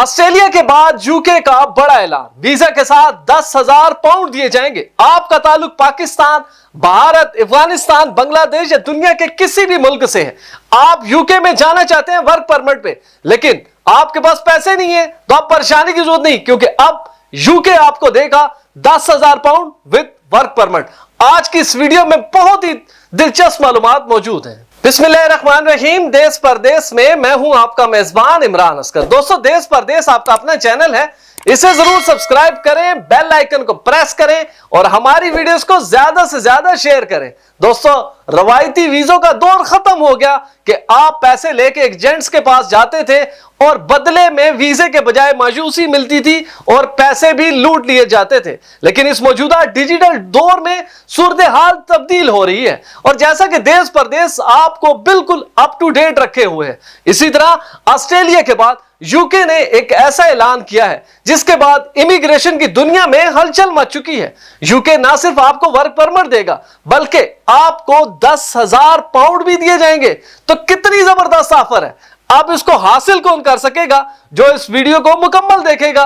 Australia के बाद UK का बड़ा ऐलान, वीजा के साथ 10,000 पाउंड दिए जाएंगे। आपका ताल्लुक पाकिस्तान, भारत, अफगानिस्तान, बांग्लादेश या दुनिया के किसी भी मुल्क से है, आप यूके में जाना चाहते हैं वर्क परमिट पे, लेकिन आपके पास पैसे नहीं है, तो आप परेशानी की जरूरत नहीं, क्योंकि अब यूके आपको देगा 10,000 पाउंड विद वर्क परमिट। आज की इस वीडियो में बहुत ही दिलचस्प मालूमात मौजूद हैं। बिस्मिल्लाहिर्रहमानिर्रहीम। देश परदेश में मैं हूं आपका मेजबान इमरान अस्कर। दोस्तों, देश परदेश आपका अपना चैनल है, इसे जरूर सब्सक्राइब करें, बेल आइकन को प्रेस करें और हमारी वीडियोस को ज्यादा से ज्यादा शेयर करें। दोस्तों, रवायती वीजों का दौर खत्म हो गया कि आप पैसे लेके एजेंट्स के पास जाते थे और बदले में वीजे के बजाय मायूसी मिलती थी और पैसे भी लूट लिए जाते थे। लेकिन इस मौजूदा डिजिटल दौर में सूरत हाल तब्दील हो रही है और जैसा कि देश परदेश आपको बिल्कुल अप टू डेट रखे हुए हैं, इसी तरह ऑस्ट्रेलिया के बाद यूके ने एक ऐसा ऐलान किया है जिसके बाद इमिग्रेशन की दुनिया में हलचल मच चुकी है। यूके ना सिर्फ आपको वर्क परमिट देगा, बल्कि आपको 10,000 पाउंड भी दिए जाएंगे। तो कितनी जबरदस्त ऑफर है। अब इसको हासिल कौन कर सकेगा? जो इस वीडियो को मुकम्मल देखेगा।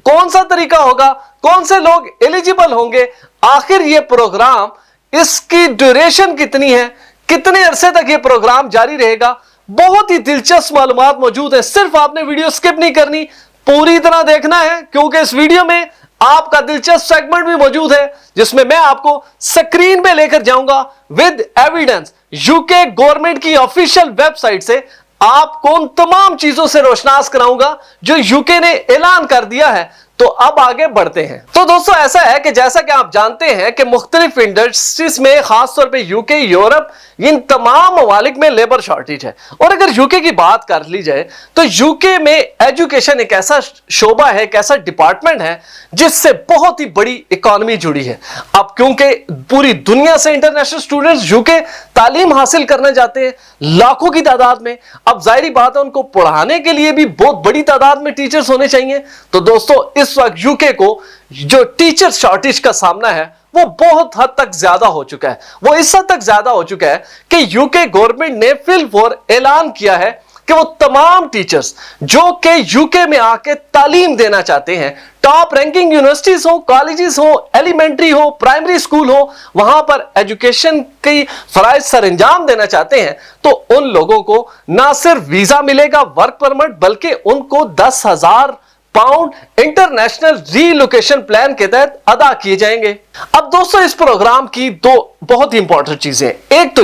कौन सा तरीका होगा, कौन से लोग एलिजिबल होंगे, आखिर ये प्रोग्राम, इसकी ड्यूरेशन कितनी है, कितने अरसे तक ये प्रोग्राम जारी रहेगा, बहुत ही दिलचस्प मालूमात मौजूद है। सिर्फ आपने वीडियो स्किप नहीं करनी, पूरी तरह देखना है, क्योंकि इस वीडियो में आपका दिलचस्प सेगमेंट भी मौजूद है जिसमें मैं आपको स्क्रीन पे लेकर जाऊंगा विद एविडेंस। यूके गवर्नमेंट की ऑफिशियल वेबसाइट से आपको उन तमाम चीजों से रोशनास कराऊंगा जो यूके ने ऐलान कर दिया है। तो अब आगे बढ़ते हैं। तो दोस्तों, ऐसा है कि जैसा कि आप जानते हैं कि मुख्तलिफ इंडस्ट्रीज में, खासतौर पे यूके, यूरोप, इन तमाम ममालिक में लेबर शॉर्टेज है। और अगर यूके की बात कर ली जाए तो यूके में एजुकेशन एक ऐसा शोबा है, एक ऐसा डिपार्टमेंट है जिससे बहुत ही बड़ी इकोनॉमी जुड़ी है। अब क्योंकि पूरी दुनिया से इंटरनेशनल स्टूडेंट्स यूके तालीम हासिल करने जाते हैं, लाखों की तादाद में। अब जाहिर बात है, उनको पढ़ाने के लिए भी बहुत बड़ी तादाद में टीचर्स होने चाहिए। तो दोस्तों, इस वक्त यूके को जो टीचर शॉर्टेज का सामना है वो बहुत हद तक ज्यादा हो चुका है। वो इस हद तक ज्यादा हो चुका है कि यूके गवर्नमेंट ने फिलफोर ऐलान किया है कि वो तमाम टीचर्स जो कि यूके में आके तालीम देना चाहते हैं, टॉप रैंकिंग यूनिवर्सिटीज हो, कॉलेजेस हो, एलिमेंट्री हो, प्राइमरी स्कूल हो, वहां पर एजुकेशन की फराइज सर अंजाम देना चाहते हैं, तो उन लोगों को ना सिर्फ वीजा मिलेगा, वर्क परमिट, बल्कि उनको 10,000 पाउंड इंटरनेशनल रीलोकेशन प्लान के तहत अदा किए जाएंगे। अब दोस्तों, इस प्रोग्राम की दो बहुत ही इंपॉर्टेंट चीजें। एक तो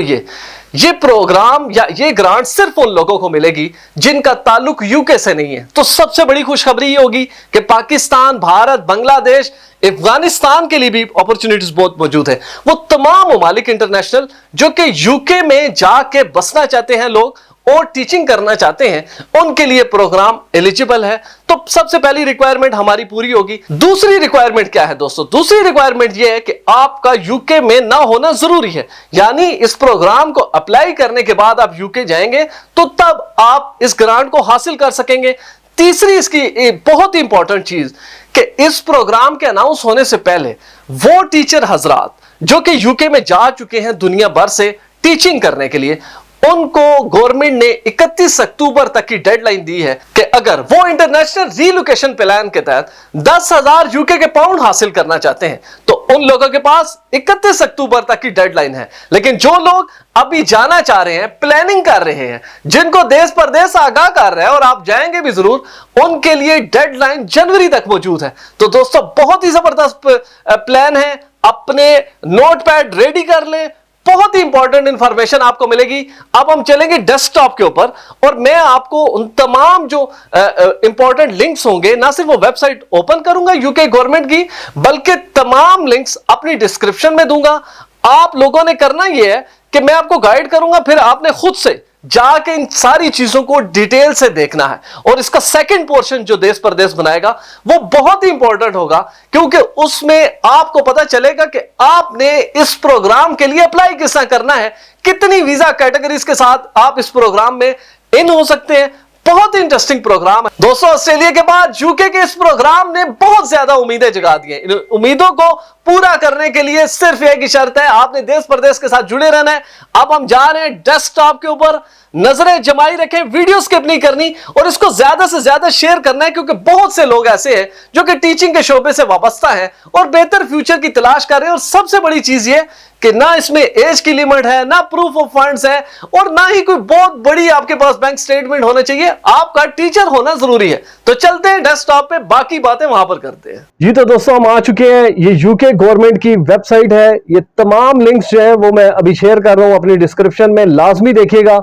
ये प्रोग्राम या ये ग्रांट सिर्फ उन लोगों को मिलेगी जिनका ताल्लुक यूके से नहीं है। तो सबसे बड़ी खुशखबरी ये होगी कि पाकिस्तान, भारत, बांग्लादेश, अफगानिस्तान के लिए भी अपॉर्चुनिटीज बहुत मौजूद है। वो तमाम ममालिक इंटरनेशनल जो कि यूके में जाके बसना चाहते हैं लोग और टीचिंग करना चाहते हैं, उनके लिए प्रोग्राम एलिजिबल है। तो सबसे पहली रिक्वायरमेंट हमारी पूरी होगी। दूसरी रिक्वायरमेंट क्या है दोस्तों? दूसरी रिक्वायरमेंट यह है कि आपका यूके में ना होना जरूरी है। यानी इस प्रोग्राम को अप्लाई करने के बाद आप यूके जाएंगे तो तब आप इस ग्रांट को हासिल कर सकेंगे। तीसरी इसकी बहुत ही इंपॉर्टेंट चीज कि इस प्रोग्राम के अनाउंस होने से पहले वो टीचर हजरात जो कि यूके में जा चुके हैं दुनिया भर से टीचिंग करने के लिए, उनको गवर्नमेंट ने 31 अक्टूबर तक की डेडलाइन दी है कि अगर वो इंटरनेशनल रीलोकेशन प्लान के तहत 10,000 यूके के पाउंड हासिल करना चाहते हैं तो उन लोगों के पास 31 अक्टूबर तक की डेडलाइन है। लेकिन जो लोग अभी जाना चाह रहे हैं, प्लानिंग कर रहे हैं, जिनको देश परदेश आगाह कर रहे हैं और आप जाएंगे भी जरूर, उनके लिए डेडलाइन जनवरी तक मौजूद है। तो दोस्तों, बहुत ही जबरदस्त प्लान है। अपने नोटपैड रेडी कर लें, बहुत ही इंपॉर्टेंट इंफॉर्मेशन आपको मिलेगी। अब हम चलेंगे डेस्कटॉप के ऊपर और मैं आपको उन तमाम जो इंपॉर्टेंट लिंक्स होंगे, ना सिर्फ वो वेबसाइट ओपन करूंगा यूके गवर्नमेंट की, बल्कि तमाम लिंक्स अपनी डिस्क्रिप्शन में दूंगा। आप लोगों ने करना यह है कि मैं आपको गाइड करूंगा, फिर आपने खुद से जाके इन सारी चीजों को डिटेल से देखना है। और इसका सेकंड पोर्शन जो देश परदेश बनाएगा वो बहुत ही इंपॉर्टेंट होगा, क्योंकि उसमें आपको पता चलेगा कि आपने इस प्रोग्राम के लिए अप्लाई किस तरह करना है, कितनी वीजा कैटेगरीज के साथ आप इस प्रोग्राम में इन हो सकते हैं। बहुत ही इंटरेस्टिंग प्रोग्राम है दोस्तों। ऑस्ट्रेलिया के बाद यूके के इस प्रोग्राम ने बहुत ज्यादा उम्मीदें जगा दी हैं। इन उम्मीदों को पूरा करने के लिए सिर्फ एक ही शर्त है, आपने देश प्रदेश के साथ जुड़े रहना है। अब हम जा रहे हैं डेस्कटॉप के ऊपर, नजरें जमाई रखें, वीडियो स्किप नहीं करनी और इसको ज्यादा से ज्यादा शेयर करना है, क्योंकि बहुत से लोग ऐसे हैं जो कि टीचिंग के शोबे से वाबस्ता हैं और बेहतर फ्यूचर की तलाश कर रहे हैं। और सबसे बड़ी चीज ये कि ना इसमें एज की लिमिट है, ना प्रूफ ऑफ फंड्स है और ना ही कोई बहुत बड़ी आपके पास बैंक स्टेटमेंट होना चाहिए। आपका टीचर होना जरूरी है। तो चलते हैं डेस्कटॉप पे, बाकी बातें वहां पर करते हैं। जी तो दोस्तों हम आ चुके हैं। ये यूके गवर्नमेंट की वेबसाइट है। ये तमाम लिंक्स जो है वो मैं अभी शेयर कर रहा हूं अपनी डिस्क्रिप्शन में, लाजमी देखिएगा।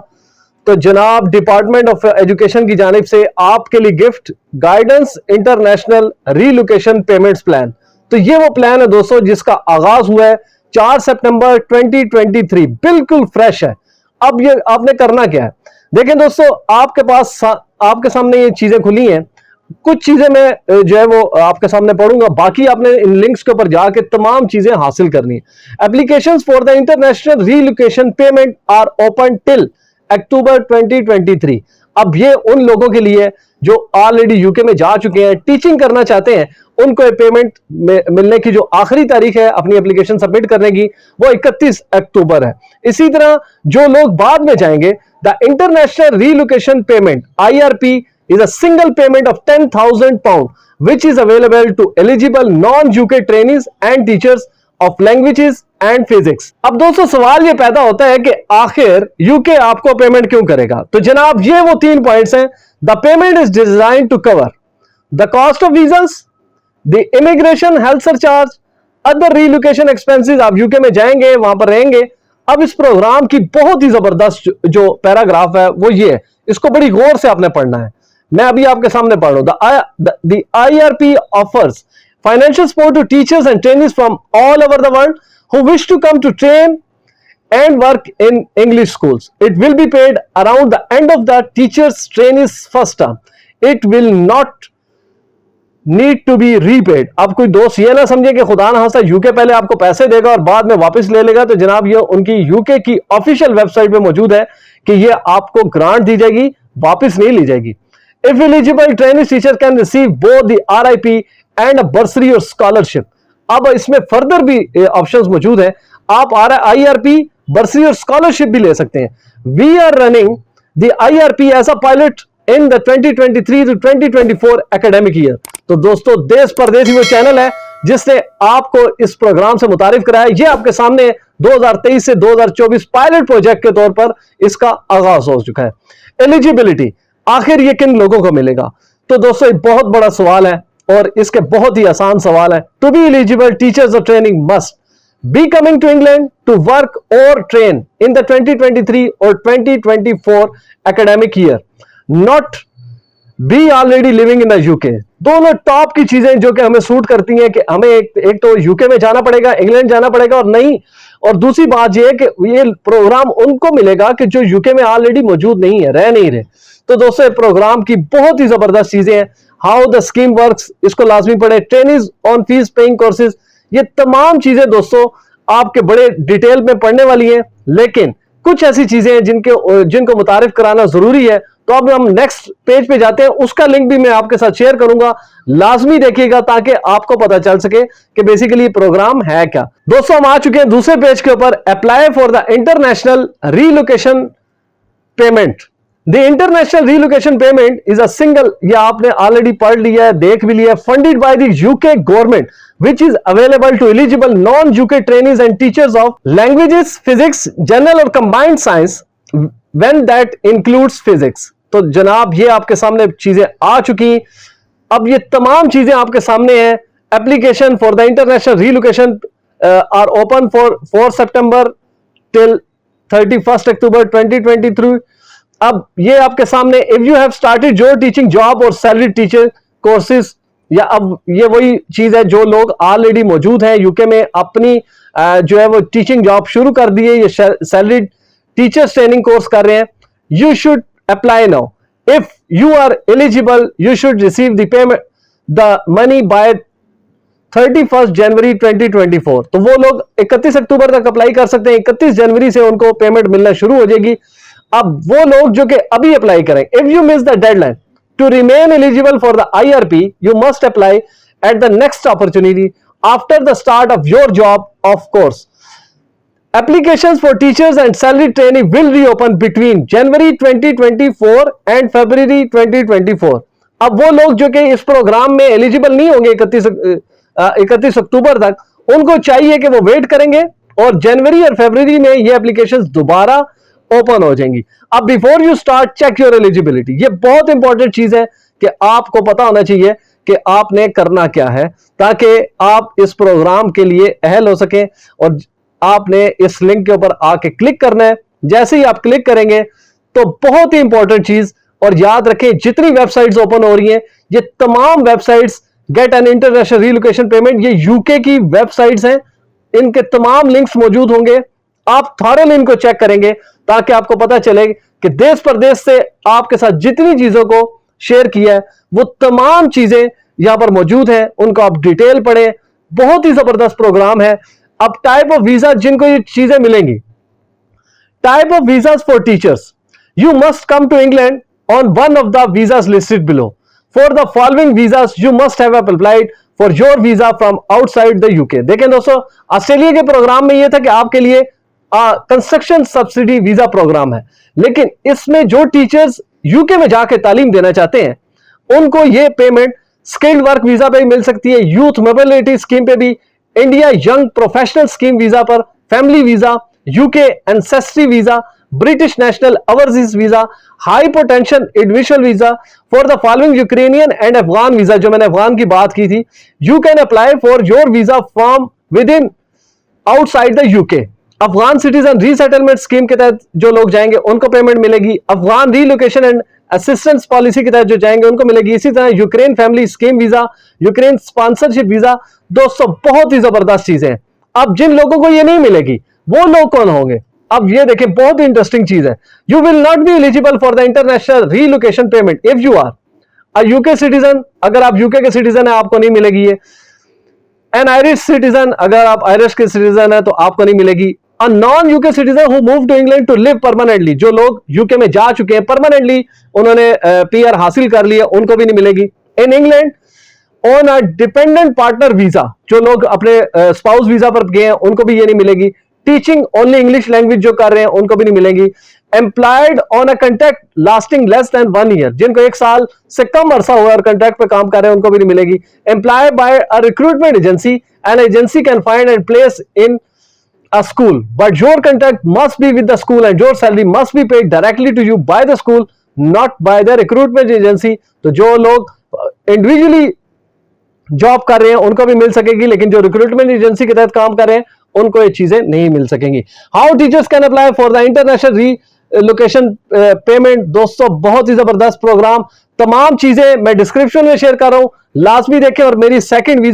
तो जनाब डिपार्टमेंट ऑफ एजुकेशन की जानिब से आपके लिए gift guidance international relocation payments plan. तो ये वो प्लान है दोस्तों जिसका आगाज हुआ है 4 सितंबर 2023, बिल्कुल फ्रेश है। अब ये आपने करना क्या है, देखें दोस्तों, आपके पास आपके सामने ये चीजें खुली हैं। कुछ चीजें मैं जो है वो आपके सामने पढ़ूंगा, बाकी आपने इन लिंक्स के ऊपर जाके तमाम चीजें हासिल करनी है। Applications for the international relocation payment are open till October 2023। अब ये उन लोगों के लिए जो ऑलरेडी यूके में जा चुके हैं, टीचिंग करना चाहते हैं, उनको ये पेमेंट मिलने की जो आखिरी तारीख है अपनी एप्लीकेशन सबमिट करने की वो 31 अक्टूबर है। इसी तरह जो लोग बाद में जाएंगे, the international relocation payment IRP is a single payment of £10,000 which is available to eligible non-UK trainees and teachers of languages and physics। अब दोस्तों सवाल ये पैदा होता है कि आखिर यूके आपको पेमेंट क्यों करेगा। तो जनाब ये वो 3 पॉइंट्स हैं। The payment is designed to cover the cost of visas, the immigration health surcharge, other relocation expenses. आप यूके में जाएंगे, वहां पर रहेंगे। अब इस प्रोग्राम की बहुत ही जबरदस्त जो पैराग्राफ है वो ये है, इसको बड़ी गौर से आपने पढ़ना है। मैं अभी आपके सामने पढ़ रहा हूं। The IRP offers financial support to teachers and trainees from all over the world who wish to come to train and work in English schools. It will be paid around the end of the teachers trainees first term. It will not need to be repaid। अब कोई दोस्त ये ना समझे कि खुदा ना खास्ता यूके पहले आपको पैसे देगा और बाद में वापस ले लेगा। तो जनाब ये उनकी यूके की ऑफिशियल वेबसाइट पे मौजूद है कि ये आपको ग्रांट दी जाएगी, वापस नहीं ली जाएगी। If eligible, trainees teachers can receive both the RIP and a bursary or scholarship। अब इसमें फर्दर भी ऑप्शंस मौजूद हैं, आप IRP, bursary और स्कॉलरशिप भी ले सकते हैं। We are running the IRP as a pilot in the 2023 to 2024 academic year। तो दोस्तों देश परदेश वो चैनल है जिसने आपको इस प्रोग्राम से मुतारिफ कराया। ये आपके सामने 2023 से 2024 पायलट प्रोजेक्ट के तौर पर इसका आगाज हो चुका है। एलिजिबिलिटी, आखिर ये किन लोगों को मिलेगा। तो दोस्तों एक बहुत बड़ा सवाल है और इसके बहुत ही आसान सवाल है। To be eligible teachers of training must be coming to England to work और ट्रेन इन द 2023 और 2024 academic year, not be already living in the UK. दोनों टॉप की चीजें जो कि हमें सूट करती हैं कि हमें एक तो यूके में जाना पड़ेगा, इंग्लैंड जाना पड़ेगा और नहीं, और दूसरी बात यह है कि ये प्रोग्राम उनको मिलेगा कि जो यूके में ऑलरेडी मौजूद नहीं है, रह नहीं रहे। तो दोस्तों प्रोग्राम की बहुत ही जबरदस्त चीजें हैं। हाउ द स्कीम वर्क्स, इसको लाजमी पढ़े। Training on fees paying courses, ये तमाम चीजें दोस्तों आपके बड़े डिटेल में पढ़ने वाली हैं, लेकिन कुछ ऐसी चीजें हैं जिनको मुतारिफ कराना जरूरी है। तो अब हम नेक्स्ट पेज पे जाते हैं, उसका लिंक भी मैं आपके साथ शेयर करूंगा, लाजमी देखिएगा ताकि आपको पता चल सके कि बेसिकली प्रोग्राम है क्या। दोस्तों हम आ चुके हैं दूसरे पेज के ऊपर, apply for the international relocation payment. The international relocation payment is a single, ये आपने ऑलरेडी पढ़ लिया है, देख भी लिया है, funded by the UK government which is available to eligible non-UK trainees and teachers of languages, physics, general और combined science when that includes physics। तो जनाब ये आपके सामने चीजें आ चुकी। अब ये तमाम चीजें आपके सामने हैं। Application for the international relocation are open for 4 September till 31 October 2023। अब ये आपके सामने, if you have started your teaching job और सैलरी टीचर कोर्सेज, या अब ये वही चीज है जो लोग ऑलरेडी मौजूद हैं यूके में, अपनी जो है वो टीचिंग जॉब शुरू कर दी है, ये सैलरी टीचर्स ट्रेनिंग कोर्स कर रहे हैं, you should apply now. If you are eligible you should receive the payment the money by 31 January 2024। तो वो लोग 31 अक्टूबर तक अप्लाई कर सकते हैं, 31 जनवरी से उनको पेमेंट मिलना शुरू हो जाएगी। अब वो लोग जो कि अभी अप्लाई करें, if you miss the deadline to remain eligible for the IRP, you must apply at the next opportunity after the start of your job, of course. Applications for teachers and salary training will reopen between January 2024 and February 2024. अब वो लोग जो कि इस programme में eligible नहीं होंगे 31 अक्टूबर तक, उनको चाहिए कि वो वेट करेंगे और जनवरी और फरवरी में ये एप्लीकेशंस दोबारा ओपन हो जाएंगी। अब before you start check your eligibility, ये बहुत इंपॉर्टेंट चीज है कि आपको पता होना चाहिए कि आपने करना क्या है ताकि आप इस प्रोग्राम के लिए अहल हो सके। और आपने इस लिंक के ऊपर आके क्लिक करना है। जैसे ही आप क्लिक करेंगे तो बहुत ही इंपॉर्टेंट चीज, और याद रखें जितनी वेबसाइट्स ओपन हो रही हैं ये तमाम websites get an international relocation payment, ये यूके की वेबसाइट्स हैं, इनके तमाम लिंक्स मौजूद होंगे। आप थॉरली इनको चेक करेंगे ताकि आपको पता चले कि देश प्रदेश से आपके साथ जितनी चीजों को शेयर किया है वो तमाम चीजें यहां पर मौजूद हैं, उनको आप डिटेल पढ़ें। बहुत ही जबरदस्त प्रोग्राम है। अब टाइप ऑफ वीजा जिनको ये चीजें मिलेंगी, type of visas for teachers, you must come to England on one of the visas listed below. For the following visas you must have applied for your visa from outside the UK. देखें दोस्तों, Australia के programme में यह था कि आपके लिए construction subsidy visa programme है, लेकिन इसमें जो टीचर्स यूके में जाके तालीम देना चाहते हैं उनको ये पेमेंट स्किल्ड वर्क वीजा पे भी मिल सकती है, यूथ मोबिलिटी स्कीम पे भी, India young professional scheme visa पर, family visa, UK ancestry visa, British national overseas visa, high potential individual visa for the following Ukrainian and Afghan visa. जो मैंने अफगान की बात की थी, you can apply for your visa from within outside the UK. Afghan citizen resettlement scheme के तहत जो लोग जाएंगे उनको पेमेंट मिलेगी। Afghan relocation and assistance policy के तहत जो जाएंगे उनको मिलेगी। इसी तरह Ukraine family scheme visa, Ukraine sponsorship visa. दोस्तों बहुत ही जबरदस्त चीजें हैं। अब जिन लोगों को ये नहीं मिलेगी वो लोग कौन होंगे? अब ये देखें, बहुत ही इंटरेस्टिंग चीज है। You will not be eligible for the international relocation payment if you are a UK citizen. अगर आप यूके के सिटीजन है आपको नहीं मिलेगी ये। एन आयरिश सिटीजन, अगर आप आयरिश के सिटीजन है तो आपको नहीं मिलेगी। A non-UK citizen who moved to England to live permanently, जो लोग यूके में जा चुके हैं परमानेंटली, उन्होंने PR हासिल कर लिया, उनको भी नहीं मिलेगी। In England on a dependent partner visa, जो लोग अपने स्पाउस वीजा पर गए हैं उनको भी ये नहीं मिलेगी। टीचिंग ओनली इंग्लिश लैंग्वेज जो कर रहे हैं उनको भी नहीं मिलेगी। Employed on a contract lasting less than 1 year, जिनको 1 साल से कम अरसा हुआ और कॉन्ट्रैक्ट पे काम कर रहे हैं उनको भी नहीं मिलेगी। Employed by a recruitment agency, an agency can find and place in a school, but your contract must be with the school and your salary must be paid directly to you by the school, not by the recruitment agency। तो जो लोग individually job कर रहे हैं उनको भी मिल सकेगी, लेकिन जो रिक्रूटमेंट एजेंसी के तहत काम कर रहे हैं उनको ये चीजें नहीं मिल सकेंगी। How teachers can apply for the international relocation payment. दोस्तों बहुत ही जबरदस्त प्रोग्राम, तमाम चीजें मैं डिस्क्रिप्शन में शेयर कर रहा हूं, लाजमी देखें। और मेरी सेकंड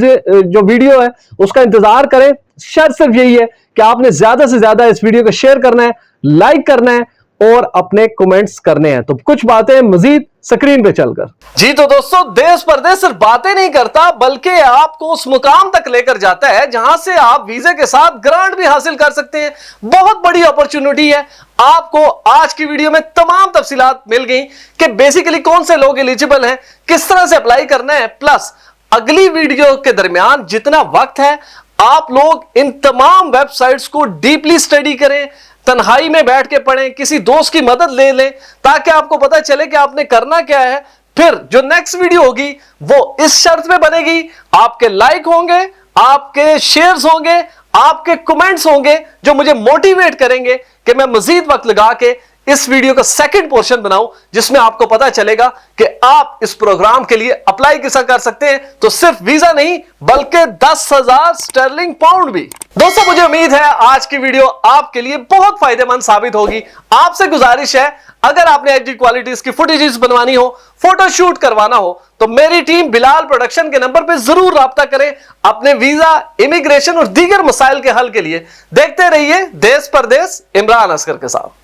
जो वीडियो है उसका इंतजार करें। शर्त सिर्फ यही है कि आपने ज्यादा से ज्यादा इस वीडियो को शेयर करना है, लाइक करना है और अपने कमेंट्स करने हैं। तो कुछ बातें मजीद स्क्रीन पे चलकर। जी तो दोस्तों, देश परदेश सिर्फ बातें नहीं करता बल्कि आपको उस मुकाम तक लेकर जाता है जहां से आप वीजे के साथ ग्रांट भी हासिल कर सकते हैं। बहुत बड़ी अपॉर्चुनिटी है। आपको आज की वीडियो में तमाम तफसीलात मिल गई कि बेसिकली कौन से लोग एलिजिबल हैं, किस तरह से अप्लाई करना है। प्लस अगली वीडियो के दरमियान जितना वक्त है आप लोग इन तमाम वेबसाइट्स को डीपली स्टडी करें, तन्हाई में बैठ के पढ़ें, किसी दोस्त की मदद ले लें ताकि आपको पता चले कि आपने करना क्या है। फिर जो नेक्स्ट वीडियो होगी वो इस शर्त पे बनेगी, आपके लाइक होंगे, आपके शेयर्स होंगे, आपके कमेंट्स होंगे जो मुझे मोटिवेट करेंगे कि मैं मजीद वक्त लगा के इस वीडियो का सेकंड पोर्शन बनाऊं जिसमें आपको पता चलेगा कि आप इस प्रोग्राम के लिए अप्लाई कैसे कर सकते हैं। तो सिर्फ वीजा नहीं बल्कि 10,000 स्टर्लिंग पाउंड भी। दोस्तों मुझे उम्मीद है आज की वीडियो आपके लिए बहुत फायदेमंद साबित होगी। आपसे गुजारिश है, अगर आपने एचडी क्वालिटीज की फुटेजेस बनवानी हो, फोटो शूट करवाना हो तो मेरी टीम बिलाल प्रोडक्शन के नंबर पर जरूर राब्ता करें अपने वीजा, इमिग्रेशन और दीगर मसाइल के हल के लिए। देखते रहिए देश परदेश इमरान असगर के साथ।